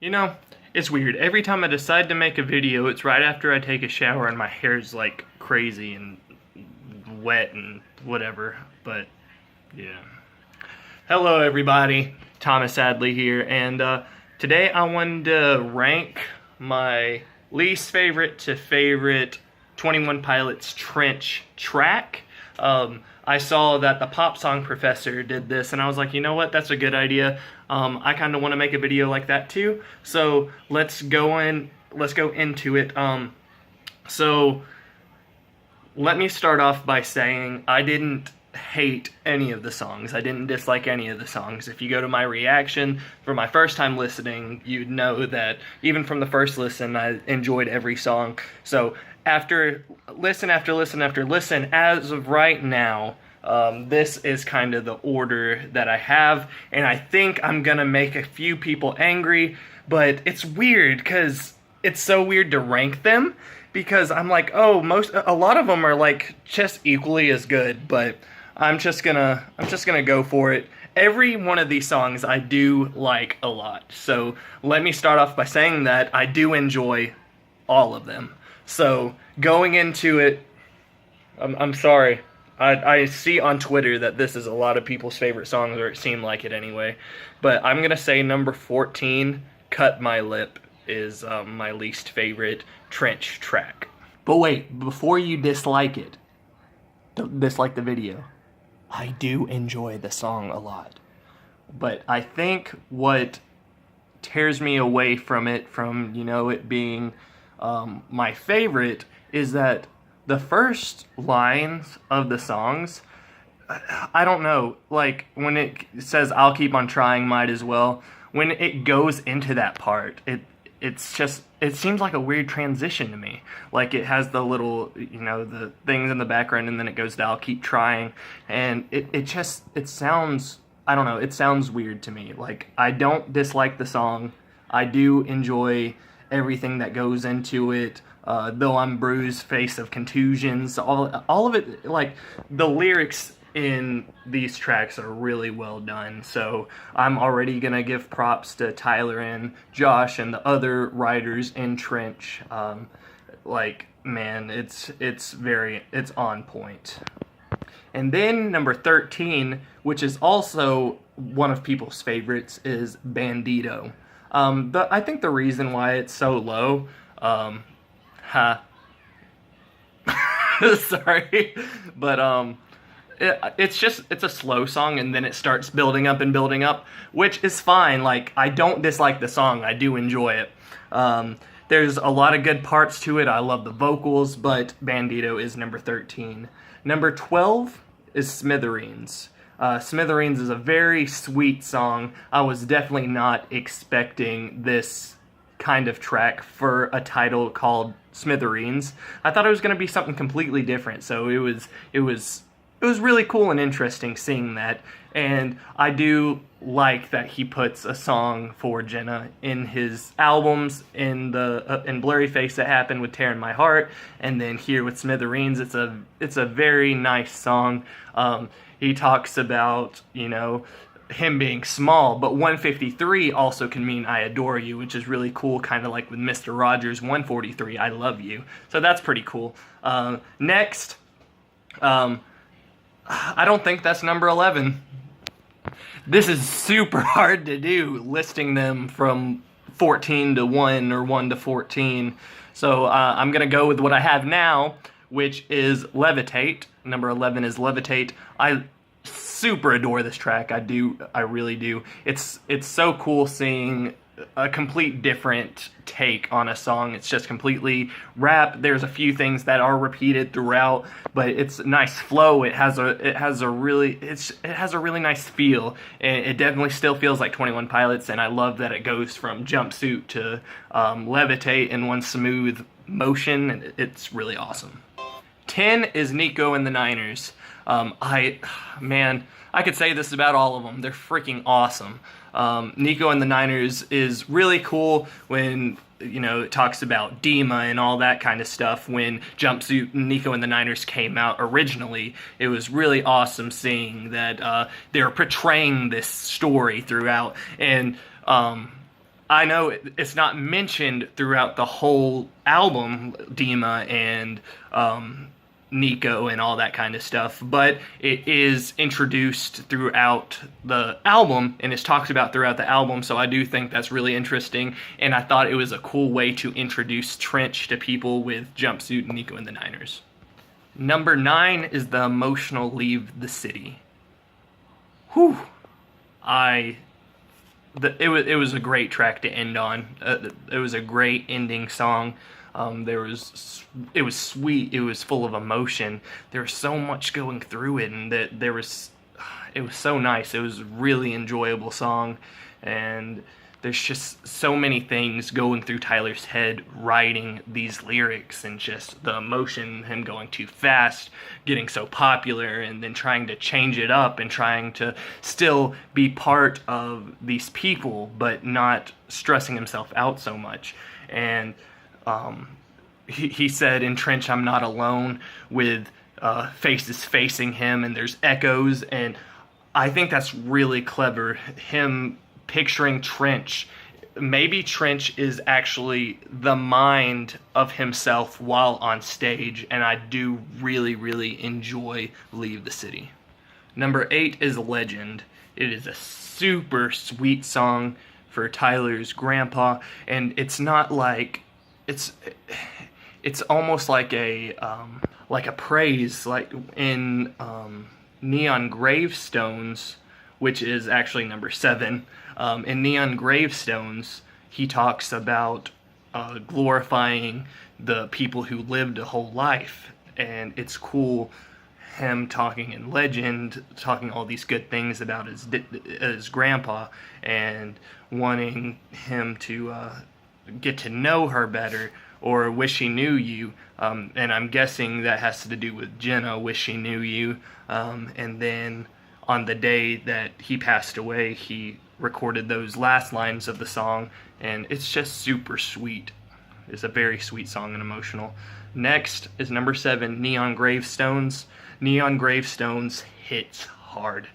You know, it's weird. Every time I decide to make a video, it's right after I take a shower and my hair's like crazy and wet and whatever, but yeah. Hello everybody, Thomas Adley here, and today I wanted to rank my least favorite to favorite 21 Pilots Trench track. I saw that the Pop Song Professor did this, and I was like, you know what, that's a good idea. I kind of want to make a video like that too, so let's go into it. So let me start off by saying I didn't hate any of the songs. I didn't dislike any of the songs. If you go to my reaction for my first time listening, you'd know that even from the first listen, I enjoyed every song. So after listen after listen after listen, as of right now, this is kind of the order that I have, and I think I'm gonna make a few people angry, but it's weird because it's so weird to rank them, because I'm like, oh, a lot of them are like just equally as good, but I'm just gonna go for it. Every one of these songs I do like a lot, so let me start off by saying that I do enjoy all of them. So going into it, I'm sorry. I see on Twitter that this is a lot of people's favorite songs, or it seemed like it anyway. But I'm going to say number 14, Cut My Lip, is my least favorite Trench track. But wait, before you dislike it, dislike the video, I do enjoy the song a lot. But I think what tears me away from it, from, you know, it being my favorite, is that the first lines of the songs, I don't know, like when it says I'll keep on trying, might as well, when it goes into that part, it seems like a weird transition to me. Like it has the little, you know, the things in the background, and then it goes to I'll keep trying, and it sounds, I don't know, it sounds weird to me. Like, I don't dislike the song. I do enjoy everything that goes into it. Though I'm bruised, face of contusions, all of it, like, the lyrics in these tracks are really well done, so I'm already gonna give props to Tyler and Josh and the other writers in Trench. Like, man, it's on point. And then number 13, which is also one of people's favorites, is Bandito. I think the reason why it's so low, sorry, but it's a slow song, and then it starts building up and building up, which is fine. Like, I don't dislike the song, I do enjoy it. There's a lot of good parts to it, I love the vocals, but Bandito is number 13. Number 12 is Smithereens. Smithereens is a very sweet song. I was definitely not expecting this kind of track for a title called Smithereens. I thought it was going to be something completely different, so it was really cool and interesting seeing that. And I do like that he puts a song for Jenna in his albums, in Blurry Face That Happened with Tearing My Heart, and then here with Smithereens. It's a very nice song. He talks about, you know, him being small, but 153 also can mean I adore you, which is really cool, kind of like with Mr. Rogers' 143, I love you. So that's pretty cool. Next, I don't think that's number 11. This is super hard to do, listing them from 14 to 1 or 1 to 14. So I'm going to go with what I have now, which is Levitate. Number 11 is Levitate. I super adore this track. I really do. It's so cool seeing a complete different take on a song. It's just completely rap. There's a few things that are repeated throughout, but it's a nice flow. It has a really nice feel, and it definitely still feels like 21 Pilots, and I love that it goes from Jumpsuit to Levitate in one smooth motion, and it's really awesome. 10 is Miko and the Niners. Man, I could say this about all of them. They're freaking awesome. Miko and the Niners is really cool when, you know, it talks about Dima and all that kind of stuff. When Jumpsuit and Miko and the Niners came out originally, it was really awesome seeing that they're portraying this story throughout. And I know it's not mentioned throughout the whole album, Dima and Nico and all that kind of stuff, but it is introduced throughout the album and is talked about throughout the album, so I do think that's really interesting, and I thought it was a cool way to introduce Trench to people with Jumpsuit and Nico and the Niners. Number 9 is the emotional Leave the City. Whew. It was a great track to end on. It was a great ending song. It was sweet. It was full of emotion. There was so much going through it, and it was so nice. It was a really enjoyable song, and there's just so many things going through Tyler's head writing these lyrics, and just the emotion, him going too fast, getting so popular, and then trying to change it up and trying to still be part of these people, but not stressing himself out so much. And he said in Trench, I'm not alone, with faces facing him, and there's echoes, and I think that's really clever. Him picturing Trench. Maybe Trench is actually the mind of himself while on stage, and I do really, really enjoy Leave the City. Number 8 is Legend. It is a super sweet song for Tyler's grandpa, and it's not like, it's almost like a praise, like in Neon Gravestones, which is actually number 7. In Neon Gravestones, he talks about glorifying the people who lived a whole life, and it's cool him talking in Legend, talking all these good things about his grandpa, and wanting him to get to know her better, or wish he knew you, and I'm guessing that has to do with Jenna, wish he knew you, and then on the day that he passed away, he recorded those last lines of the song, and it's just super sweet. It's a very sweet song and emotional. Next is number 7, Neon Gravestones. Neon Gravestones hits hard.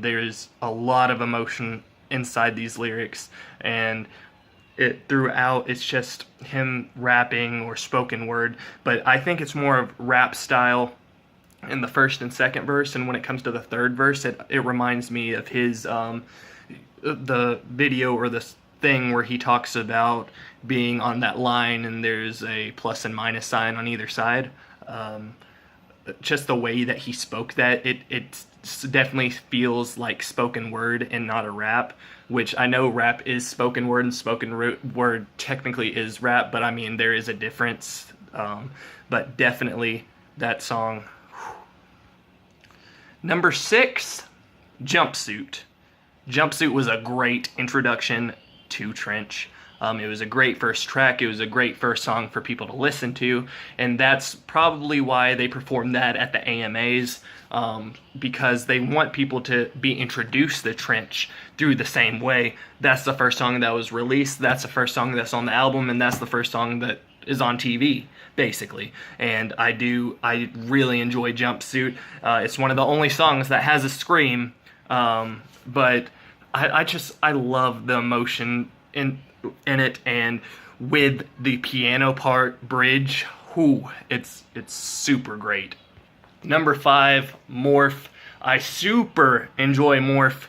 There's a lot of emotion inside these lyrics, and throughout it's just him rapping or spoken word, but I think it's more of rap style in the first and second verse, and when it comes to the third verse, it reminds me of his the video or the thing where he talks about being on that line and there's a plus and minus sign on either side. Just the way that he spoke that, it definitely feels like spoken word and not a rap, which I know rap is spoken word and spoken word technically is rap, but I mean there is a difference. But definitely that song. Number 6, Jumpsuit. Jumpsuit was a great introduction to Trench. It was a great first track. It was a great first song for people to listen to, and that's probably why they performed that at the AMAs, because they want people to be introduced to Trench through the same way. That's the first song that was released, that's the first song that's on the album, and that's the first song that is on TV, basically. And I really enjoy Jumpsuit. It's one of the only songs that has a scream, but I love the emotion in it, and with the piano part, bridge, it's super great. Number 5, Morph. I super enjoy Morph.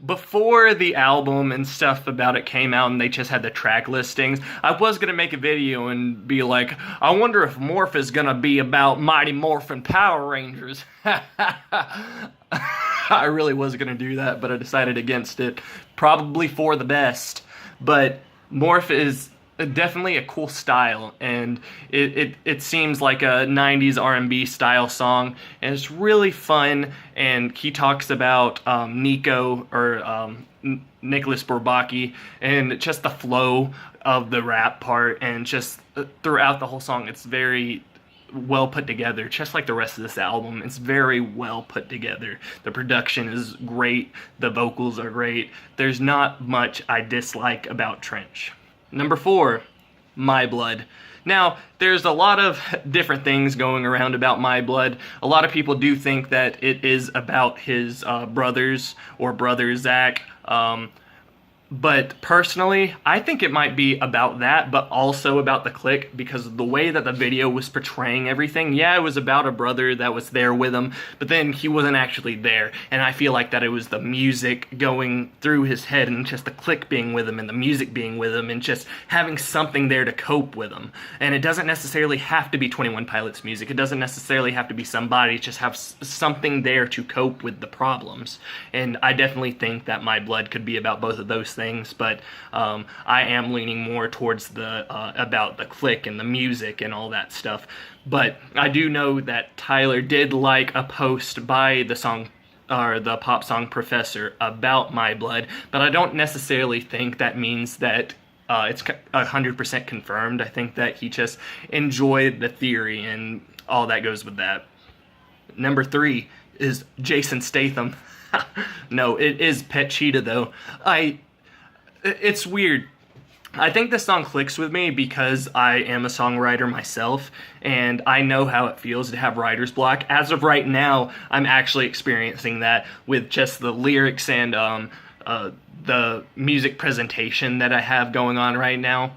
Before the album and stuff about it came out and they just had the track listings, I was going to make a video and be like, I wonder if Morph is going to be about Mighty Morphin Power Rangers. I really was going to do that, but I decided against it. Probably for the best. But Morph is definitely a cool style, and it seems like a 90s R&B style song, and it's really fun. And he talks about Nico, or Nicholas Bourbaki, and just the flow of the rap part, and just throughout the whole song it's very well put together, just like the rest of this album. It's very well put together. The production is great, the vocals are great. There's not much I dislike about Trench. Number 4, My Blood. Now, there's a lot of different things going around about My Blood. A lot of people do think that it is about his brothers, or brother Zach. But personally, I think it might be about that, but also about the click, because of the way that the video was portraying everything. Yeah, it was about a brother that was there with him, but then he wasn't actually there. And I feel like that it was the music going through his head, and just the click being with him, and the music being with him, and just having something there to cope with him. And it doesn't necessarily have to be 21 Pilots music. It doesn't necessarily have to be somebody. Just have something there to cope with the problems. And I definitely think that My Blood could be about both of those things. But I am leaning more towards the about the click and the music and all that stuff. But I do know that Tyler did like a post by the song or the pop song Professor about My Blood, but I don't necessarily think that means that it's 100% confirmed. I think that he just enjoyed the theory and all that goes with that. Number 3 is Jason Statham. No, it is Pet Cheetah though. It's weird. I think this song clicks with me because I am a songwriter myself, and I know how it feels to have writer's block. As of right now, I'm actually experiencing that with just the lyrics and the music presentation that I have going on right now.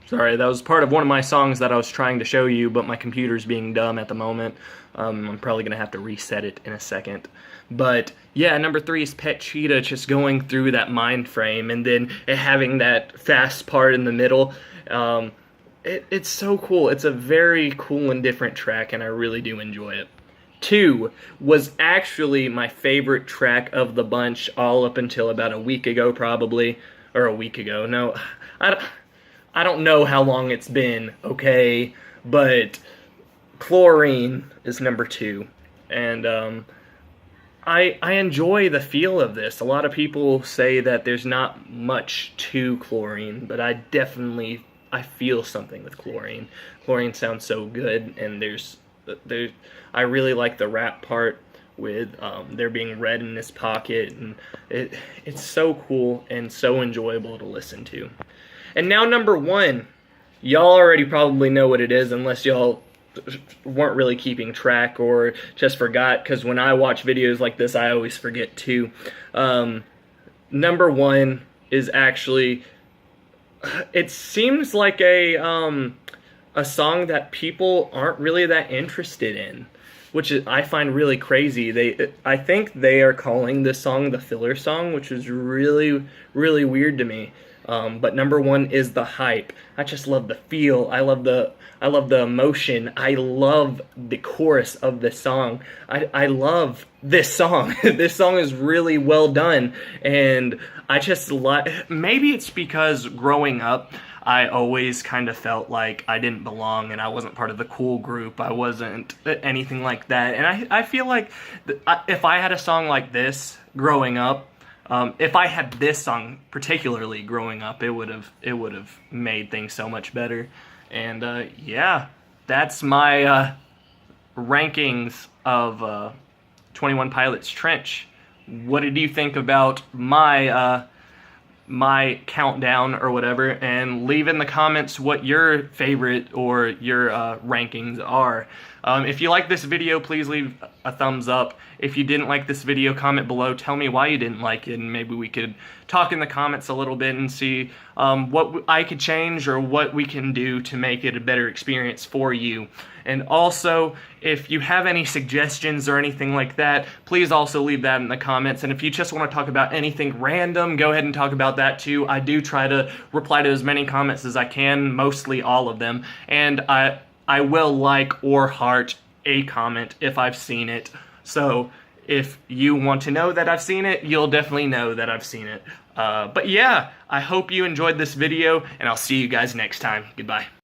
Sorry, that was part of one of my songs that I was trying to show you, but my computer's being dumb at the moment. I'm probably going to have to reset it in a second. But yeah, number 3 is Pet Cheetah, just going through that mind frame, and then it having that fast part in the middle. It's so cool. It's a very cool and different track, and I really do enjoy it. 2 was actually my favorite track of the bunch all up until about a week ago, probably. Or a week ago. No, I don't know how long it's been, okay, but Chlorine is number 2, and I enjoy the feel of this. A lot of people say that there's not much to Chlorine, but I feel something with Chlorine. Chlorine sounds so good, and I really like the rap part with there being red in his pocket, and it's so cool and so enjoyable to listen to. And now number 1, y'all already probably know what it is unless y'all weren't really keeping track or just forgot, because when I watch videos like this I always forget too. Number 1 is actually, it seems like a song that people aren't really that interested in, which I find really crazy. I think they are calling this song the filler song, which is really, really weird to me. But number 1 is The Hype. I just love the feel. I love the emotion. I love the chorus of this song. I love this song. This song is really well done, and I just maybe it's because growing up I always kind of felt like I didn't belong and I wasn't part of the cool group. I wasn't anything like that. And I feel like if I had a song like this growing up, if I had this song particularly growing up, it would have made things so much better. And yeah, that's my rankings of 21 Pilots Trench. What did you think about my my countdown or whatever? And leave in the comments what your favorite or your rankings are. If you like this video, please leave a thumbs up. If you didn't like this video, comment below. Tell me why you didn't like it, and maybe we could talk in the comments a little bit and see what I could change or what we can do to make it a better experience for you. And also, if you have any suggestions or anything like that, please also leave that in the comments. And if you just want to talk about anything random, go ahead and talk about that too. I do try to reply to as many comments as I can, mostly all of them. And I will like or heart a comment if I've seen it. So if you want to know that I've seen it, you'll definitely know that I've seen it. But yeah, I hope you enjoyed this video, and I'll see you guys next time. Goodbye.